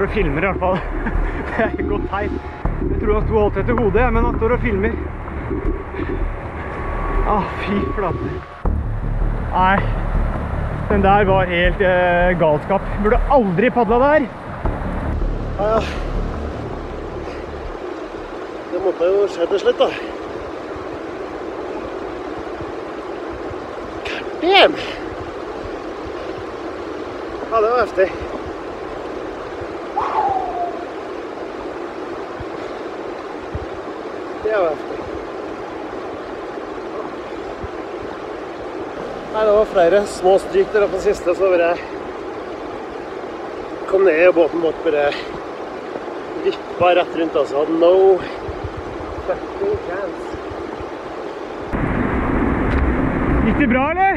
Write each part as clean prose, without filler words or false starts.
står og filmer i hvert fall. Det er godt tegn. Jeg tror han sto holdt etter hodet, men han står og filmer. Fy flate. Nei, den der var helt galskap. Burde aldri padla der. Ja. Det måtte jo skje til slutt da. Damn! Ja, det var heftig. Det var heftig. Nei, det var flere små stryk der på den siste, så bare kom ned og båten måtte bare vippa rett rundt, altså. Hadde no fucking chance. Gikk det bra, eller?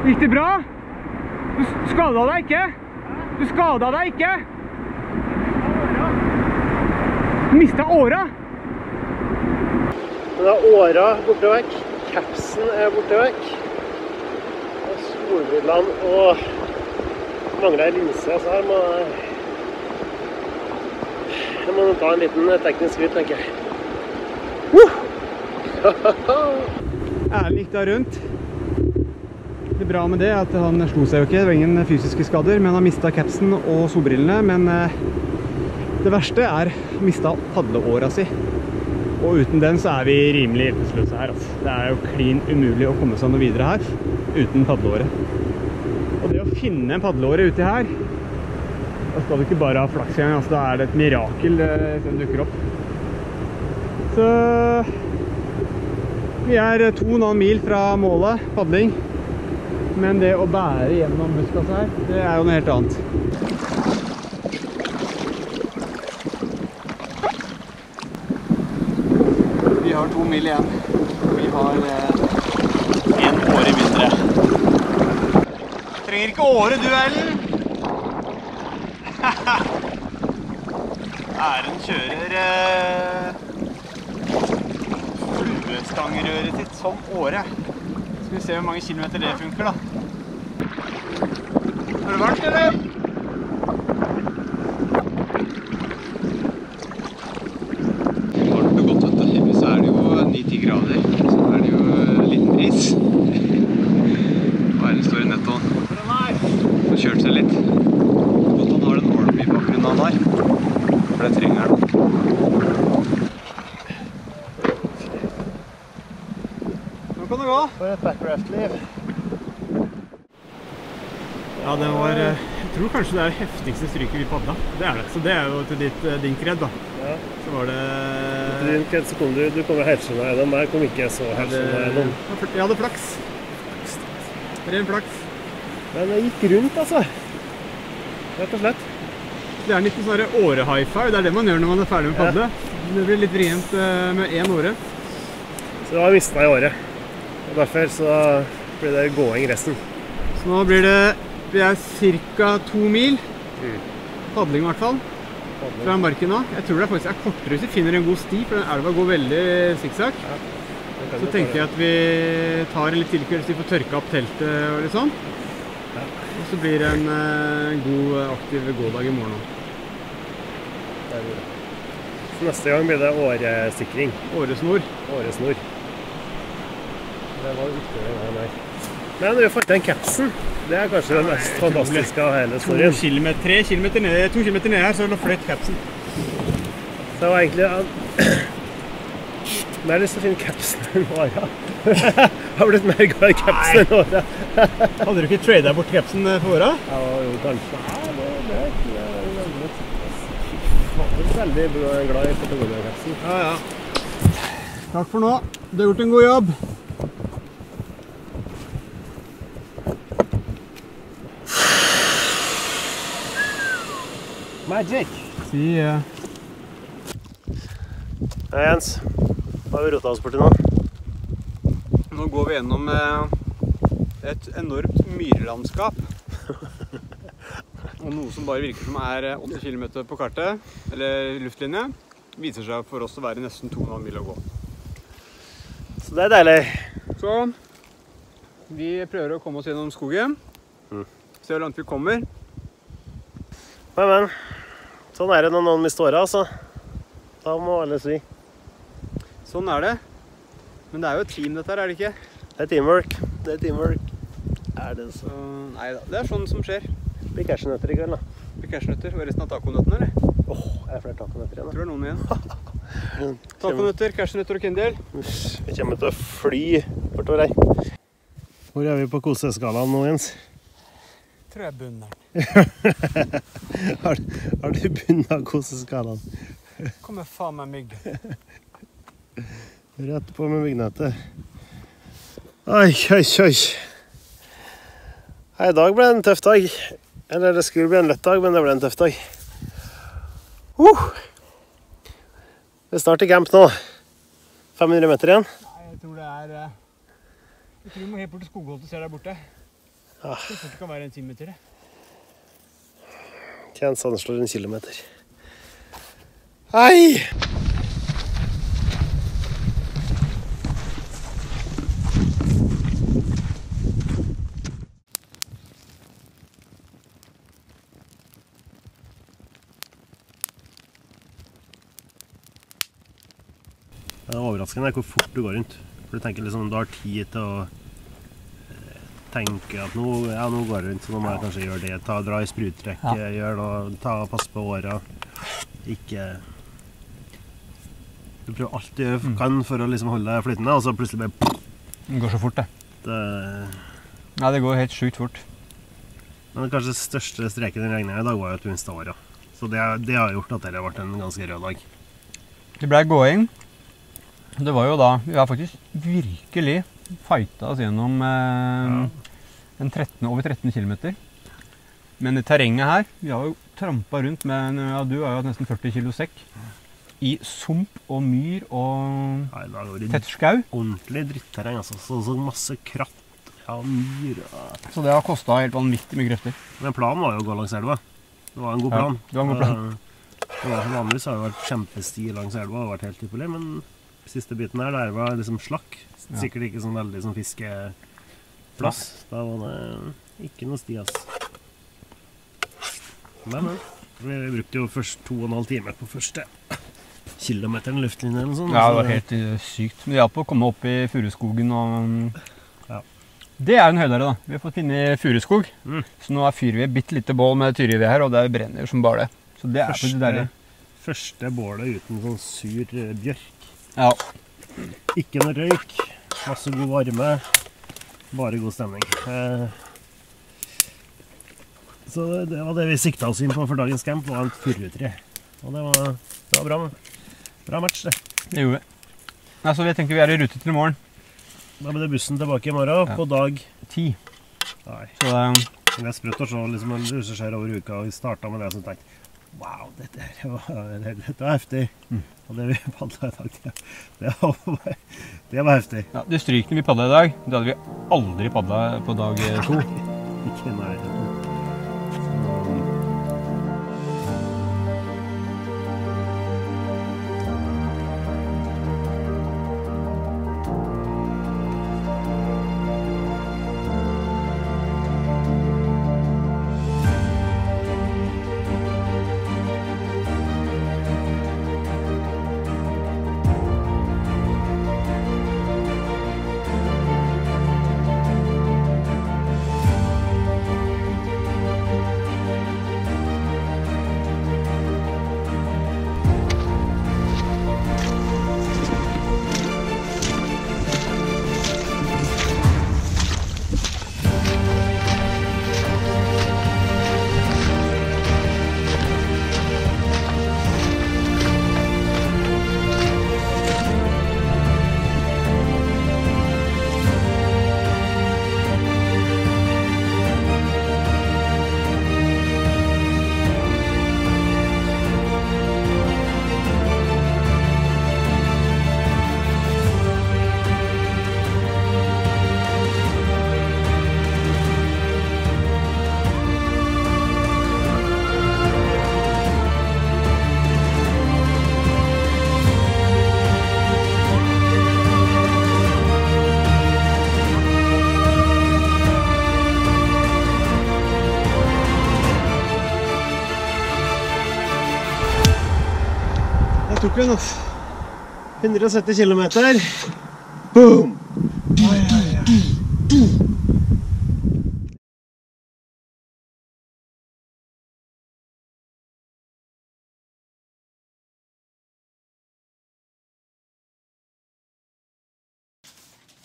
Gikk det bra? Du skadet deg ikke? Du skadet deg ikke? Du mistet åra? Men da er åra borte vekk, capsen er borte vekk, og solbrillene, og mangler en linse, så her må jeg ta en liten teknisk skritt, tenker jeg. Erlend gikk da rundt. Det bra med det er at han slo seg jo ikke, det var ingen fysiske skader, men han mistet capsen og solbrillene, men det verste er mistet padleåra si. Og uten den så er vi rimelig hjelpeløse her, altså. Det er jo klin umulig å komme seg noe videre her, uten padleåret. Og det å finne en padleåre uti her, da skal du ikke bare ha flaks igjen, altså. Da er det et mirakel hvis den dukker opp. Så vi er 2,5 mil fra målet, padling. Men det å bære gjennom buskas her, det er jo noe helt annet. Vi har 2 mil igjen. Vi har 1 åre mindre. Trenger ikke åre, du, Erlend! Erlend kjører fluestangerøret sitt som åre. Skal vi se hvor mange kilometer det funker, da. Er det varmt, eller? Varmt og godt, vet du. Hjemme så er det jo 9-10 grader. Så er det jo liten bris. Og Erlend står i nettoen. Får kjørt seg litt. Godt han har den Orby-bakgrunnen han har. For det trenger han. Nå kan det gå. For et backraft-liv. Ja, det var, jeg tror kanskje det er det heftigste stryket vi padla. Det er det, så det er jo til din kred da. Ja. Så var det... Til din kred så kom du kom helskjønne gjennom, jeg kom ikke så helskjønne gjennom. Jeg hadde flaks. Ren flaks. Men jeg gikk rundt, altså. Rett og slett. Det er en liten sånn åre-high-five, det er det man gjør når man er ferdig med padle. Det blir litt vrient med 1 åre. Så det var mistet i året. Og derfor så blir det gåing resten. Så nå blir det... Vi er ca. 2 mil, padling i hvert fall, fra marken nå. Jeg tror det faktisk er kortere hvis vi finner en god sti, for den elva går veldig zigzag. Ja, så tenker jeg at vi tar en litt tilkveld så vi får tørka opp teltet og litt sånn. Ja. Og så blir det en god, aktiv gådag i morgen nå. Det er det. Så neste gang blir det åresikring. Åresnor. Åresnor. Det var viktig det her. Men vi har fått den capsen. Det er kanskje det mest fantastiske av hele storyen. 2 kilometer ned her, så fløyt capsen. Så det var egentlig... Jeg har lyst til å finne capsen enn åra. Jeg har blitt mer glad i capsen enn åra. Hadde du ikke tradet bort capsen for åra? Ja, jo, kanskje. Ja, det er veldig glad i Patagonia-capsen. Ja, ja. Takk for nå. Du har gjort en god jobb. Magic! Si, ja. Hei Jens, hva har vi rota oss bort til nå? Nå går vi gjennom et enormt myrlandskap. Og noe som bare virker som er 8 kilometer på kartet, eller luftlinje, viser seg for oss å være nesten 2,5 mil å gå. Så det er deilig. Så vi prøver å komme oss gjennom skogen. Se hvor langt vi kommer. Men. Sånn er det når noen mister året, altså. Da må alle svi. Sånn er det. Men det er jo et team dette her, er det ikke? Det er teamwork. Det er teamwork. Er det så? Neida, det er sånn som skjer. Blir cashewnøtter i kveld, da. Blir cashewnøtter og resten av taconøttene, eller? Er det flere taconøtter igjen, da? Tror det er noen igjen. Taconøtter, cashewnøtter og Kendel. Vi kommer til å fly bortover her. Hvor er vi på koseskalaen nå, Jens? Tror jeg bunner. Har du bunnet av koseskalaen? Kommer faen meg mygg. Rett på med myggnettet. Oi. I dag ble det en tøff dag. Eller det skulle bli en lett dag, men det ble en tøff dag. Det er snart i camp nå. 500 meter igjen. Nei, jeg tror det er... Jeg tror vi må helt bort til Skogholt og se der borte. Ja. Jeg tror det kan være en time til det. Jens anslår en kilometer. Hei! Det er overraskende hvor fort du går rundt. For du tenker liksom, du har tid til å tenke at nå går jeg rundt, så nå må jeg kanskje gjøre det. Dra i spruttrekk, gjøre noe, passe på årene. Ikke... Du prøver alt du kan for å liksom holde deg flytende, og så plutselig bare... Det går så fort, det. Ja, det går helt sjukt fort. Men det kanskje største streken i regningen i dag var jo at du mistet årene. Så det har gjort at det har vært en ganske rød dag. Det ble gåing. Det var jo da, vi har faktisk virkelig fightet oss gjennom over 13 kilometer. Men det terrenget her, vi har jo trampet rundt med, du har jo nesten 40 kilo sekk, i sump og myr og tett skau. Ordentlig dritterreng, altså. Så masse kratt, myr. Så det har kostet helt vanvittig mye krefter. Men planen var jo å gå langs elva. Det var en god plan. Ja, det var en god plan. Vanligvis har det vært kjempesti langs elva, det har vært helt ypperlig, men siste biten her, der var liksom slakk. Sikkert ikke sånn veldig sånn fiskeplass. Da var det ikke noe sti, altså. Men vi brukte jo først 2,5 timer på første kilometeren i luftlinjen eller sånn. Ja, det var helt sykt. Men det hjalp å komme opp i Furuskogen og... Det er en høydere da. Vi har fått finne Furuskog. Så nå fyrer vi et bitte lite bål med tyrived her, og det brenner som bare det. Så det er faktisk deilig. Første bålet uten sånn sur bjørk. Ja. Ikke noe røyk, masse god varme, bare god stemning. Så det var det vi siktet oss inn på for dagens camp, var en furutre. Og det var bra match, det. Det gjorde vi. Så jeg tenker vi er i rute til i morgen. Da blir det bussen tilbake i morgen, på dag 10. Nei. Så det er sprøtt å se liksom en ruseskjær over uka, og vi startet med det som tenkte, wow, dette var heftig. Og det vi paddlet i dag, det var heftig. Ja, det strykene vi paddlet i dag, det hadde vi aldri paddlet på dag 2. Ikke nei. tok vi den, altså. 170 kilometer. Boom!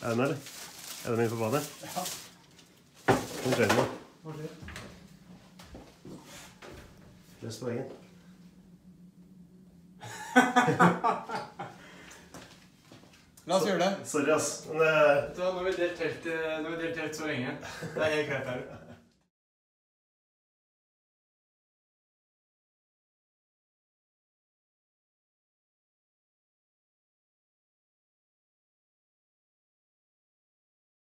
Er den eller? Er den min på badet? Ja. Hvor skjer den nå? Hva skjer? Løs på veggen. La oss gjøre det. Sorry, ass. Men nå har vi delt helt så lenge. Det er helt greit her.